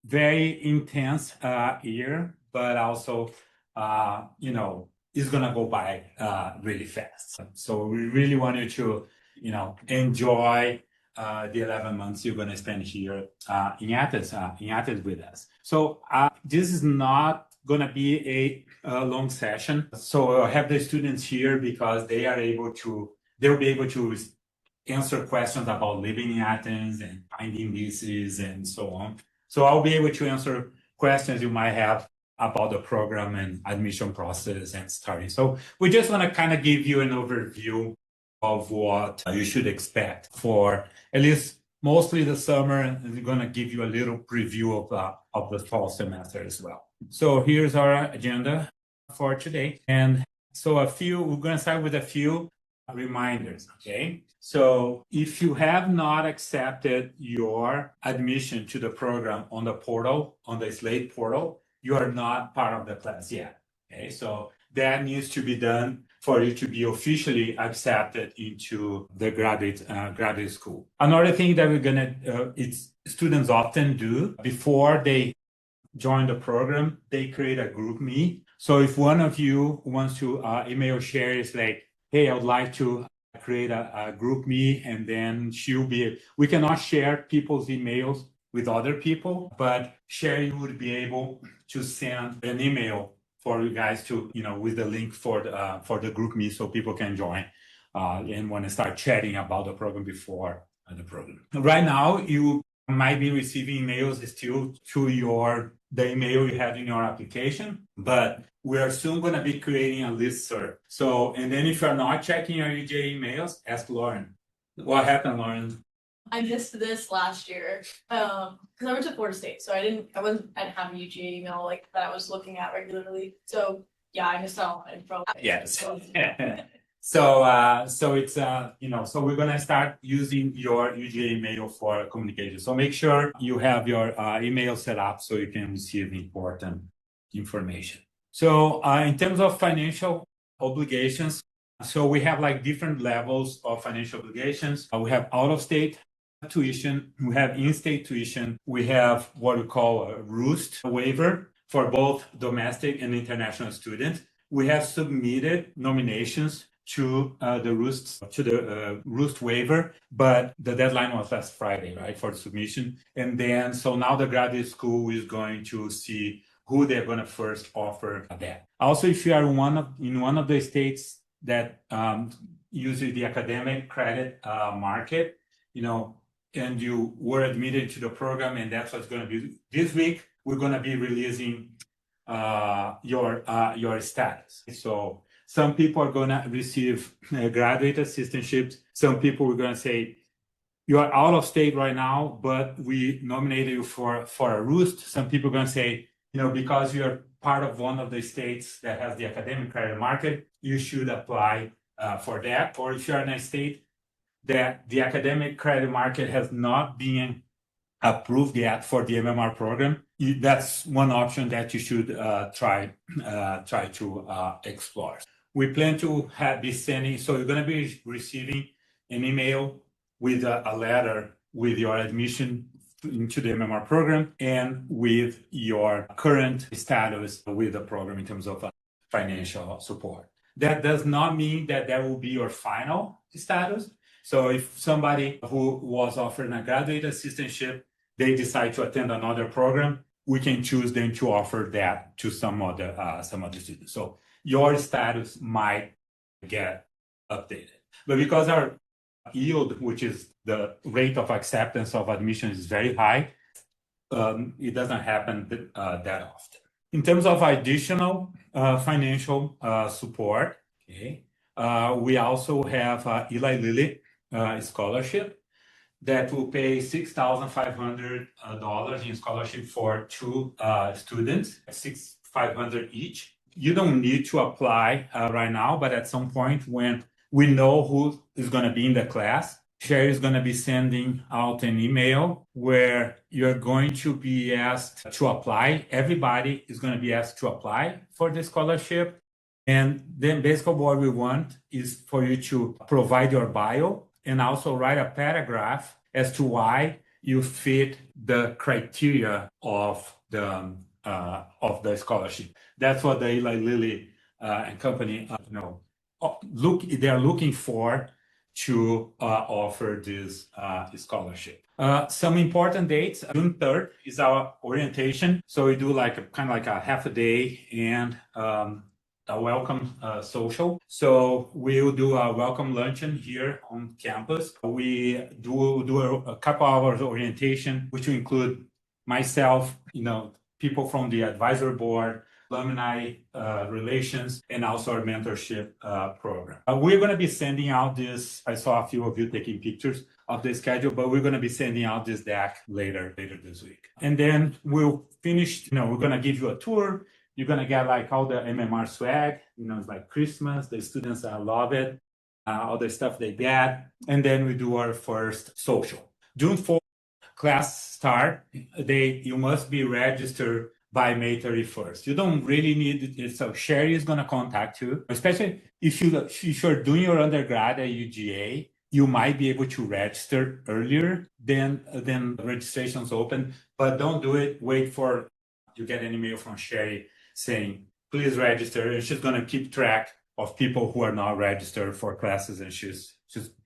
very intense year, but also, it's gonna go by really fast. So we really want you to, enjoy the 11 months you're gonna spend here in Athens with us. So this is not gonna be a long session. So I have the students here because they'll be able to answer questions about living in Athens and finding leases and so on. So I'll be able to answer questions you might have about the program and admission process and starting. So we just want to kind of give you an overview of what you should expect for at least mostly the summer, and we're going to give you a little preview of the fall semester as well. So here's our agenda for today. And so we're going to start with a few reminders, okay? So if you have not accepted your admission to the program on the portal, on the Slate portal, you are not part of the class yet, okay? So that needs to be done for you to be officially accepted into the graduate school. Another thing that students often do before they join the program, they create a GroupMe. So if one of you wants to email Sherry, it's like, hey, I would like to create a GroupMe, and then we cannot share people's emails with other people, but Sherry would be able to send an email for you guys to, with the link for the GroupMe so people can join and want to start chatting about the program before the program. Right now, you might be receiving emails still to the email you had in your application, but we are soon going to be creating a listserv. So, and then if you're not checking your UGA emails, ask Lauren. What happened, Lauren? I missed this last year because I went to Florida State, so I didn't have a UGA email like that I was looking at regularly. So yeah, I missed out on info. Yes. So it's so we're gonna start using your UGA email for communication. So make sure you have your email set up so you can receive important information. So in terms of financial obligations, so we have like different levels of financial obligations. We have out-of-state tuition, we have in-state tuition, we have what we call a RUST waiver for both domestic and international students. We have submitted nominations to the RUST waiver, but the deadline was last Friday, right, for the submission. And then, so now the graduate school is going to see who they're going to first offer that. Also, if you are in one of the states that uses the academic credit market, and you were admitted to the program, and that's what's going to be this week, we're going to be releasing your status. So some people are going to receive graduate assistantships. Some people are going to say, you are out of state right now, but we nominated you for a RUST. Some people are going to say, because you're part of one of the states that has the academic credit market, you should apply for that. Or if you're in a state that the academic credit market has not been approved yet for the MMR program, that's one option that you should try to explore. We plan to be sending, so you're going to be receiving an email with a letter with your admission into the MMR program and with your current status with the program in terms of financial support. That does not mean that will be your final status. So if somebody who was offered a graduate assistantship, they decide to attend another program, we can choose them to offer that to some other students. So your status might get updated. But because our yield, which is the rate of acceptance of admission, is very high, it doesn't happen that often. In terms of additional financial support, okay, we also have Eli Lilly scholarship that will pay $6,500 in scholarship for two students, $6,500 each. You don't need to apply right now, but at some point when we know who is going to be in the class, Sherry is going to be sending out an email where you're going to be asked to apply. Everybody is going to be asked to apply for the scholarship. And then basically what we want is for you to provide your bio and also write a paragraph as to why you fit the criteria of the scholarship. That's what the Eli Lilly and company, they're looking for to offer this scholarship. Some important dates. June 3rd is our orientation. So we do kind of like a half a day and a welcome social. So we'll do a welcome luncheon here on campus. We do a couple hours orientation, which will include myself, people from the advisory board, alumni relations, and also our mentorship program. We're going to be sending out this. I saw a few of you taking pictures of the schedule, but we're going to be sending out this deck later this week. And then we'll finish, we're going to give you a tour. You're going to get like all the MMR swag, it's like Christmas. The students love it, all the stuff they get. And then we do our first social. June 4th, class start date, you must be registered by May 31st. You don't really need it. So Sherry is going to contact you, especially if you're doing your undergrad at UGA, you might be able to register earlier than registration's open, but don't do it. Wait for you get an email from Sherry saying, please register. And she's going to keep track of people who are not registered for classes, and she's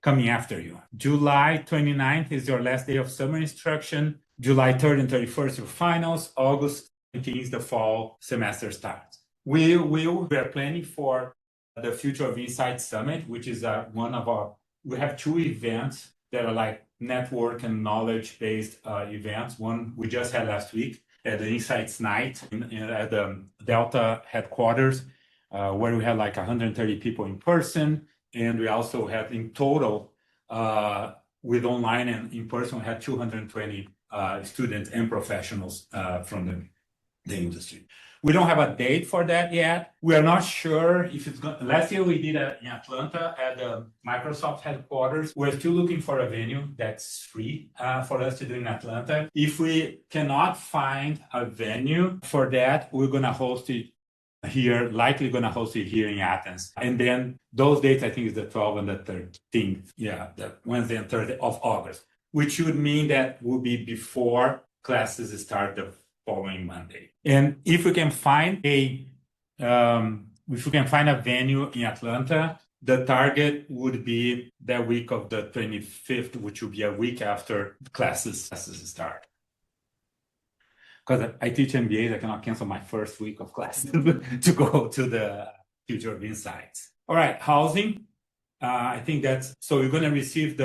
coming after you. July 29th is your last day of summer instruction. July 3rd and 31st, your finals. August 17th, the fall semester starts. We are planning for the Future of Insight Summit, which is we have two events that are like network and knowledge-based events. One we just had last week at the Insights Night at the Delta headquarters, where we had like 130 people in person. And we also had in total, with online and in person, we had 220 students and professionals from the industry. We don't have a date for that yet. We are not sure if it's going. Last year we did it in Atlanta at the Microsoft headquarters. We're still looking for a venue that's free for us to do in Atlanta. If we cannot find a venue for that, we're going to host it here, likely going to host it here in Athens. And then those dates, I think, is the 12th and the 13th. Yeah, the Wednesday and Thursday of August, which would mean that will be before classes start the following Monday. And if we can find a venue in Atlanta, the target would be the week of the 25th, which will be a week after classes start. Because I teach MBAs, I cannot cancel my first week of class to go to the Future of Insights. All right, housing. I think so you're going to receive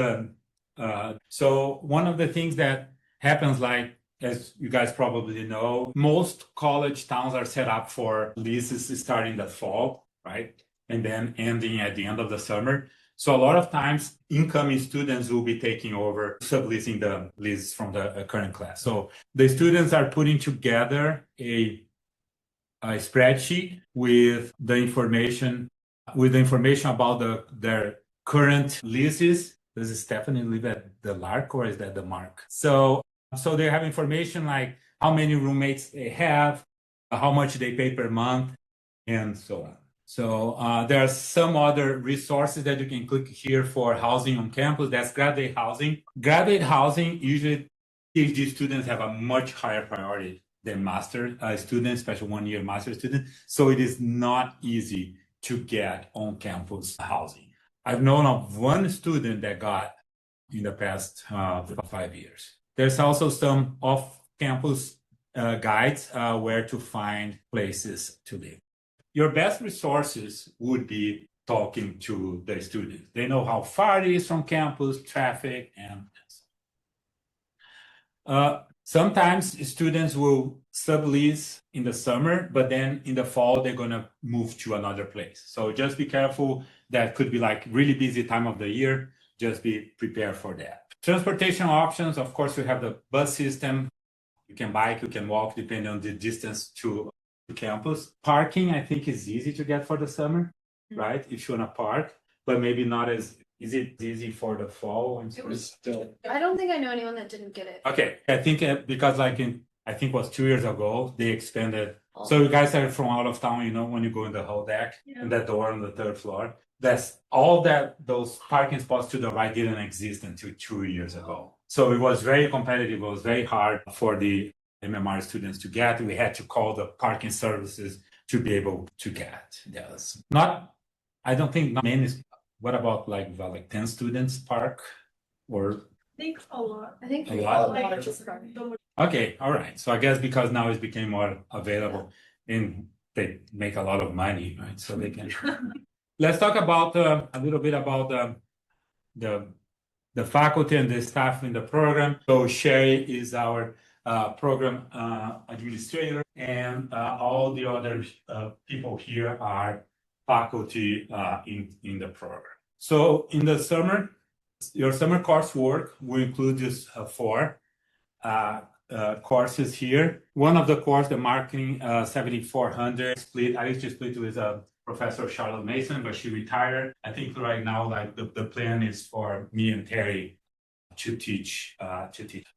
so one of the things that happens, like, as you guys probably know, most college towns are set up for leases starting that fall, right? And then ending at the end of the summer. So a lot of times incoming students will be taking over subleasing the leases from the current class. So the students are putting together a spreadsheet with the information about their current leases. Does Stephanie live at the Lark or is that the Mark? So they have information like how many roommates they have, how much they pay per month, and so on. So there are some other resources that you can click here for housing on campus. That's graduate housing. Graduate housing, usually PhD students have a much higher priority than master students, especially one-year master students. So it is not easy to get on-campus housing. I've known of one student that got in the past 5 years. There's also some off-campus guides where to find places to live. Your best resources would be talking to the students. They know how far it is from campus, traffic, and sometimes students will sublease in the summer, but then in the fall, they're going to move to another place. So just be careful. That could be like really busy time of the year. Just be prepared for that. Transportation options, of course, we have the bus system. You can bike, you can walk, depending on the distance to campus. Parking, I think, is easy to get for the summer, right? If you want to park, but maybe not as is it easy for the fall. It was still. I don't think I know anyone that didn't get it. Okay, I think because I think it was 2 years ago, they expanded. So you guys are from out of town, when you go in the whole deck and that door on the third floor. That's all those parking spots to the right didn't exist until 2 years ago. So it was very competitive. It was very hard for the MMR students to get. We had to call the parking services to be able to get. Yes. Not, I don't think not many. What about like 10 students park or? I think a lot. I think A lot? like, Okay, all right. So I guess because now it became more available and they make a lot of money, right? So they can. Let's talk about a little bit about the faculty and the staff in the program. So Sherry is our program administrator, and all the other people here are faculty in the program. So in the summer, your summer coursework will include just 4 courses here. One of the course, the marketing 7400 split. I used to split with Professor Charlotte Mason, but she retired. I think right now, like the plan is for me and Terry to teach.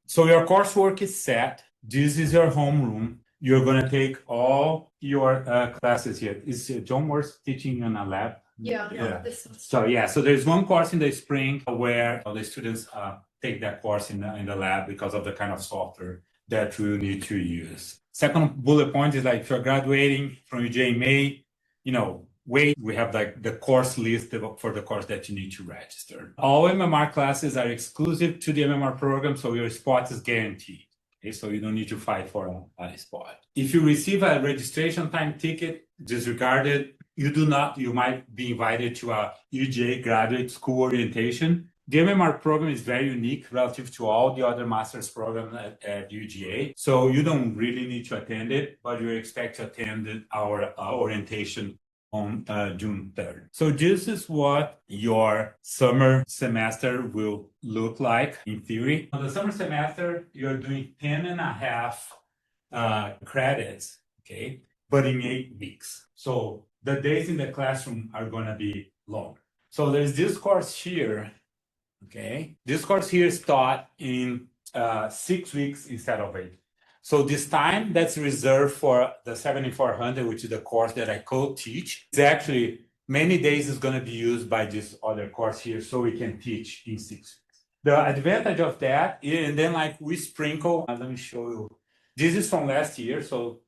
So your coursework is set. This is your homeroom. You're gonna take all your classes here. Is John Morse teaching in a lab? yeah. So there's one course in the spring where the students take that course in the lab because of the kind of software that we need to use. Second bullet point is like if you're graduating from UJ in May, we have like the course list for the course that you need to register. All MMR classes are exclusive to the MMR program, so your spot is guaranteed. Okay, so you don't need to fight for a spot. If you receive a registration time ticket, disregard it. You might be invited to a UJ graduate school orientation. The MMR program is very unique relative to all the other master's programs at UGA. So you don't really need to attend it, but you expect to attend our orientation on June 3rd. So this is what your summer semester will look like in theory. On the summer semester, you're doing 10 and a half credits, okay, but in 8 weeks. So the days in the classroom are going to be long. So there's this course here, okay? This course here is taught in 6 weeks instead of 8. So this time that's reserved for the 7400, which is the course that I co-teach. It's actually many days is going to be used by this other course here, so we can teach in 6 weeks. The advantage of that, and then like we sprinkle, let me show you. This is from last year, so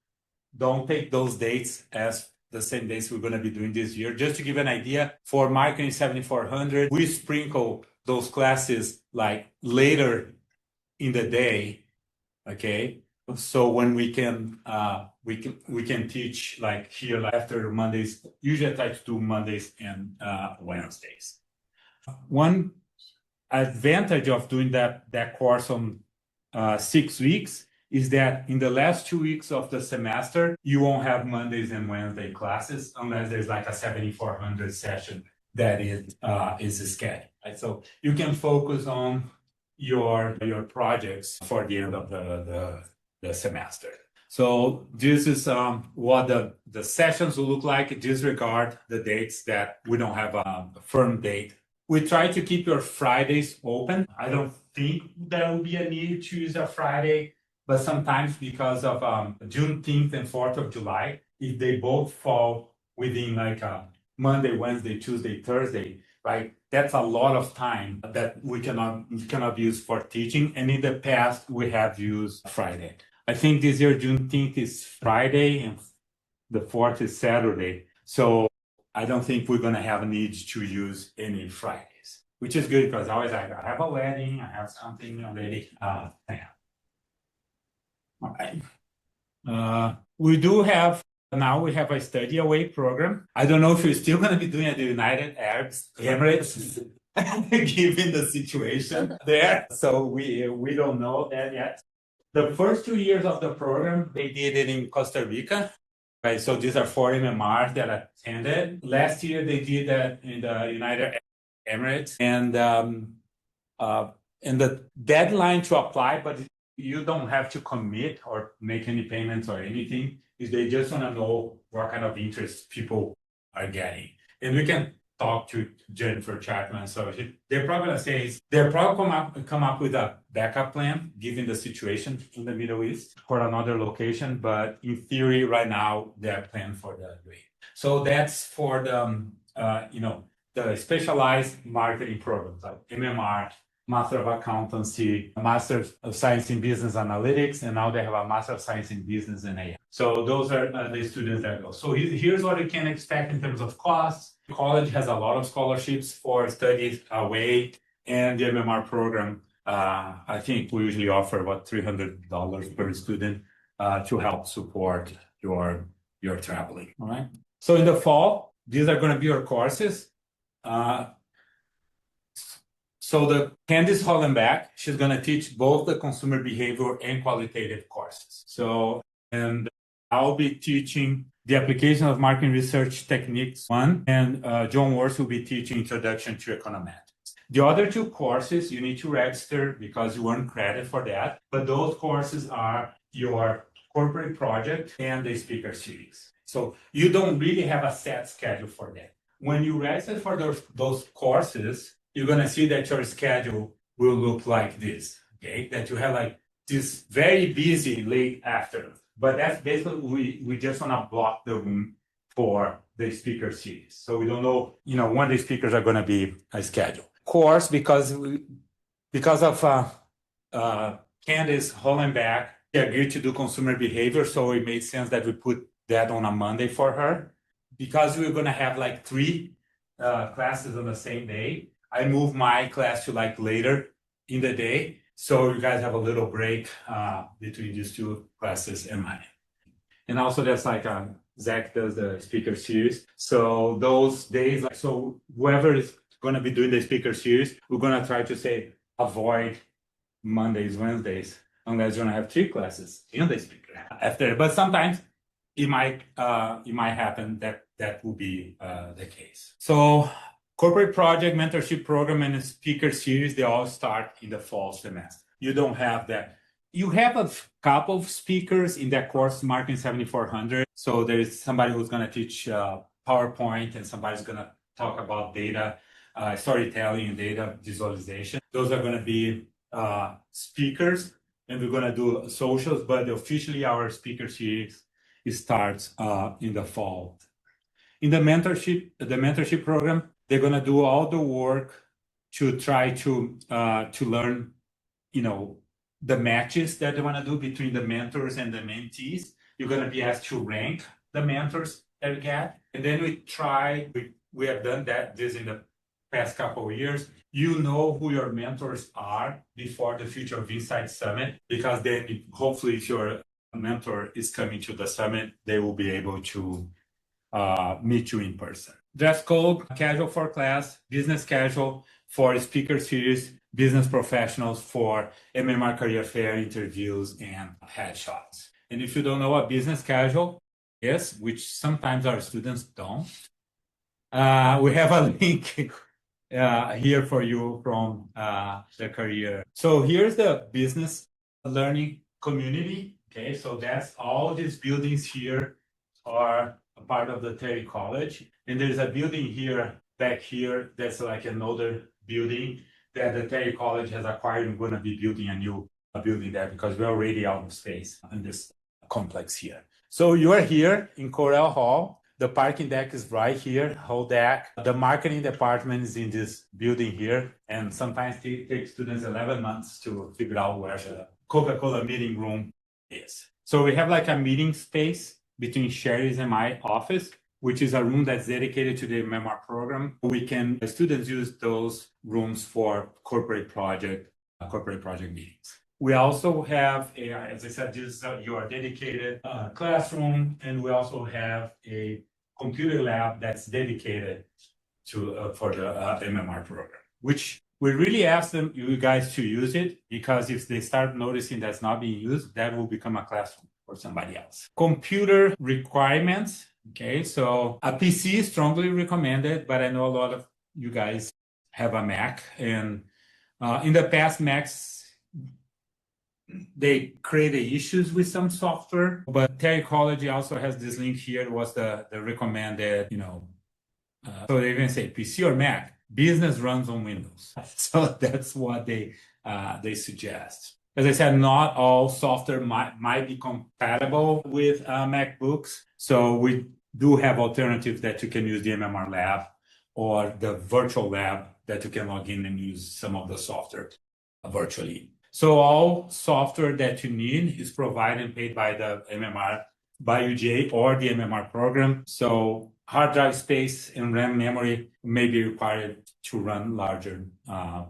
don't take those dates as the same dates we're going to be doing this year. Just to give an idea, for marketing 7400, we sprinkle those classes like later in the day, okay? So when we can teach like here like after Mondays. Usually I try to do Mondays and Wednesdays. One advantage of doing that course on 6 weeks is that in the last 2 weeks of the semester, you won't have Mondays and Wednesday classes unless there's like a 7400 session that is scheduled. Right? So you can focus on your projects for the end of the semester. So this is what the sessions will look like. Disregard the dates that we don't have a firm date. We try to keep your Fridays open. I don't think there will be a need to use a Friday, but sometimes because of Juneteenth and 4th of July, if they both fall within like a Monday, Wednesday, Tuesday, Thursday, right? That's a lot of time that we cannot use for teaching. And in the past, we have used Friday. I think this year Juneteenth is Friday and the 4th is Saturday. So I don't think we're going to have a need to use any Fridays, which is good because I have a wedding, I have something already. All right. We do have, now we have a study away program. I don't know if we're still going to be doing it at the United Arab Emirates, given the situation there. So we don't know that yet. The first 2 years of the program, they did it in Costa Rica. Right, so these are 4 MMRs that attended. Last year, they did that in the United Emirates. And the deadline to apply, but you don't have to commit or make any payments or anything, is they just want to know what kind of interest people are getting. And we can talk to Jennifer Chapman. So they're probably going to say, they're probably come up with a backup plan, given the situation in the Middle East for another location. But in theory, right now, they're planned for the UAE. So that's for the, the specialized marketing programs like MMR, Master of Accountancy, a Master of Science in Business Analytics, and now they have a Master of Science in Business and AI. So those are the students that go. So here's what you can expect in terms of costs. College has a lot of scholarships for studies away, and the MMR program, I think we usually offer about $300 per student to help support your traveling. All right. So in the fall, these are going to be your courses. So the Candice Hollenbeck, she's going to teach both the consumer behavior and qualitative courses. So, and I'll be teaching the application of marketing research techniques 1, and John Worth will be teaching introduction to econometrics. The other 2 courses, you need to register because you earn credit for that. But those courses are your corporate project and the speaker series. So you don't really have a set schedule for that. When you register for those courses, you're going to see that your schedule will look like this, okay? That you have like this very busy late afternoon. But that's basically, we just want to block the room for the speaker series. So we don't know, when the speakers are going to be scheduled. Of course, because of Candice Hollenbeck, she agreed to do consumer behavior, so it made sense that we put that on a Monday for her. Because we were going to have like 3 classes on the same day, I moved my class to like later in the day. So you guys have a little break between these 2 classes and mine. And also that's like Zach does the speaker series. So those days, so whoever is going to be doing the speaker series, we're going to try to avoid Mondays, Wednesdays, unless you're going to have 3 classes in the speaker after. But sometimes it might happen that will be the case. So corporate project, mentorship program, and speaker series, they all start in the fall semester. You don't have that. You have a couple of speakers in that course, Marketing 7400. So there's somebody who's going to teach PowerPoint, and somebody's going to talk about data, storytelling and data visualization. Those are going to be speakers, and we're going to do socials, but officially our speaker series starts in the fall. In the mentorship program, they're going to do all the work to try to learn, the matches that they want to do between the mentors and the mentees. You're going to be asked to rank the mentors that you get. And then we have done this in the past couple of years. You know who your mentors are before the Future of Insight Summit, because then hopefully if your mentor is coming to the summit, they will be able to meet you in person. Dress code, casual for class, business casual for speaker series, business professionals for MMR career fair interviews and headshots. And if you don't know what business casual is, which sometimes our students don't, we have a link here for you from the career. So here's the business learning community. Okay, so that's all these buildings here are a part of the Terry College. And there's a building here, back here, that's like another building that the Terry College has acquired. We're going to be building a new building there because we're already out of space in this complex here. So you are here in Corel Hall. The parking deck is right here, whole deck. The marketing department is in this building here. And sometimes it takes students 11 months to figure out where the Coca-Cola meeting room is. So we have like a meeting space between Sherry's and my office, which is a room that's dedicated to the MMR program. The students use those rooms for corporate project meetings. We also have, as I said, this is your dedicated classroom, and we also have a computer lab that's dedicated for the MMR program, which we really ask you guys to use it, because if they start noticing that's not being used, that will become a classroom for somebody else. Computer requirements. Okay, so a PC is strongly recommended, but I know a lot of you guys have a Mac, and in the past, Macs, they created issues with some software, but Terry College also has this link here. It was the recommended, so they even say PC or Mac, business runs on Windows. So that's what they suggest. As I said, not all software might be compatible with MacBooks. So we do have alternatives that you can use the MMR Lab or the virtual lab that you can log in and use some of the software virtually. So all software that you need is provided and paid by the MMR, by UGA or the MMR program. So hard drive space and RAM memory may be required to run larger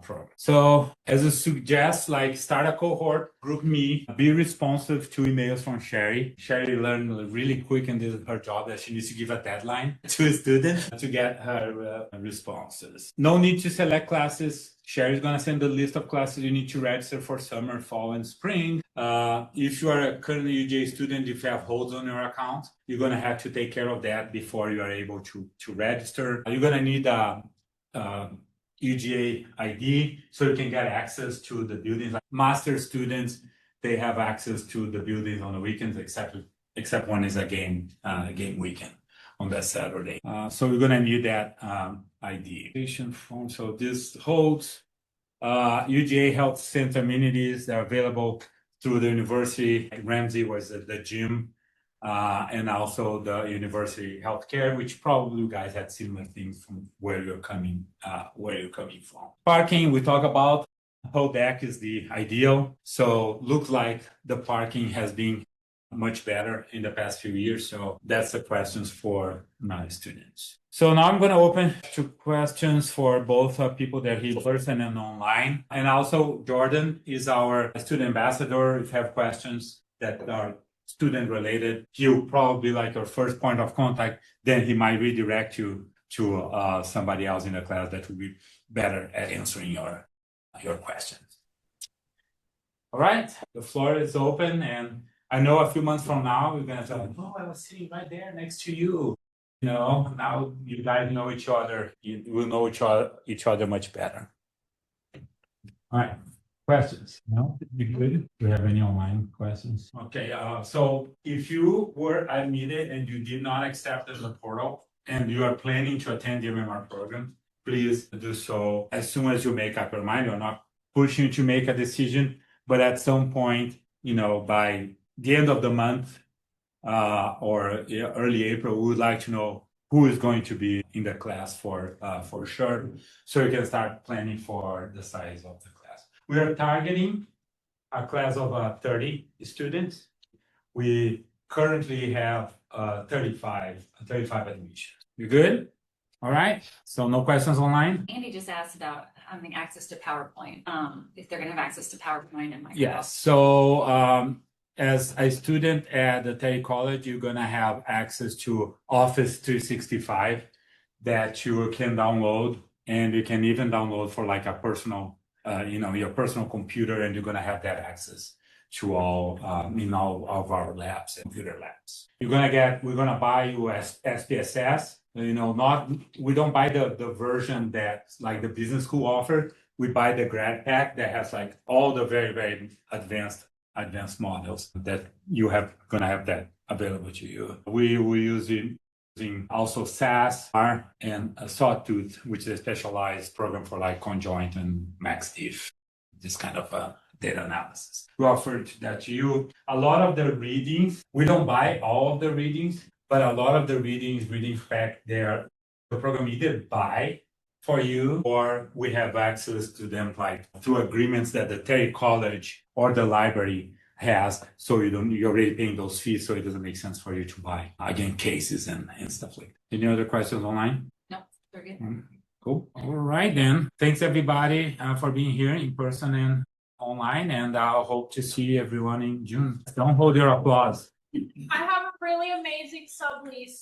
programs. So as a suggest, like start a cohort, group me, be responsive to emails from Sherry. Sherry learned really quick, and this is her job, that she needs to give a deadline to a student to get her responses. No need to select classes. Sherry's going to send a list of classes you need to register for summer, fall, and spring. If you are a current UGA student, if you have holds on your account, you're going to have to take care of that before you are able to register. You're going to need a UGA ID so you can get access to the buildings. Like master students, they have access to the buildings on the weekends, except when it's a game weekend on that Saturday. So we're going to need that ID. Form. So this holds UGA Health Center amenities that are available through the university. Ramsey was the gym, and also the university healthcare, which probably you guys had similar things from where you're coming from. Parking, we talk about. Whole deck is the ideal. So looks like the parking has been much better in the past few years. So that's the questions for my students. So now I'm going to open to questions for both people that are in person and online. And also Jordan is our student ambassador. If you have questions that are student related, he'll probably be like your first point of contact. Then he might redirect you to somebody else in the class that will be better at answering your questions. All right, the floor is open, and I know a few months from now, we're going to tell, oh, I was sitting right there next to you. You know, now you guys know each other. You will know each other much better. All right, questions? No? You good? Do we have any online questions? Okay, so if you were admitted and you did not accept the portal and you are planning to attend the MMR program, please do so as soon as you make up your mind. We're not pushing you to make a decision, but at some point, you know, by the end of the month or early April, we would like to know who is going to be in the class for sure, so you can start planning for the size of the class. We are targeting a class of 30 students. We currently have 35 admissions. You good? All right. So no questions online? Andy just asked about having access to PowerPoint. If they're going to have access to PowerPoint and Microsoft. Yes. So as a student at the Terry College, you're going to have access to Office 365 that you can download, and you can even download for like a personal, your personal computer, and you're going to have that access to all of our labs and computer labs. We're going to buy you SPSS. We don't buy the version that like the business school offered. We buy the grad pack that has like all the very, very advanced models that you have gonna have that available to you. We using also SAS and Sawtooth, which is a specialized program for like conjoint and MaxDiff, this kind of data analysis. We offered that to you. A lot of the readings, we don't buy all of the readings, but a lot of the reading fact the program either buy for you, or we have access to them like through agreements that the Terry College or the library has. So you're already paying those fees, so it doesn't make sense for you to buy again cases and stuff like that. Any other questions online? No, they're good. Cool. All right then. Thanks everybody for being here in person and online, and I hope to see everyone in June. Don't hold your applause. I have a really amazing sublease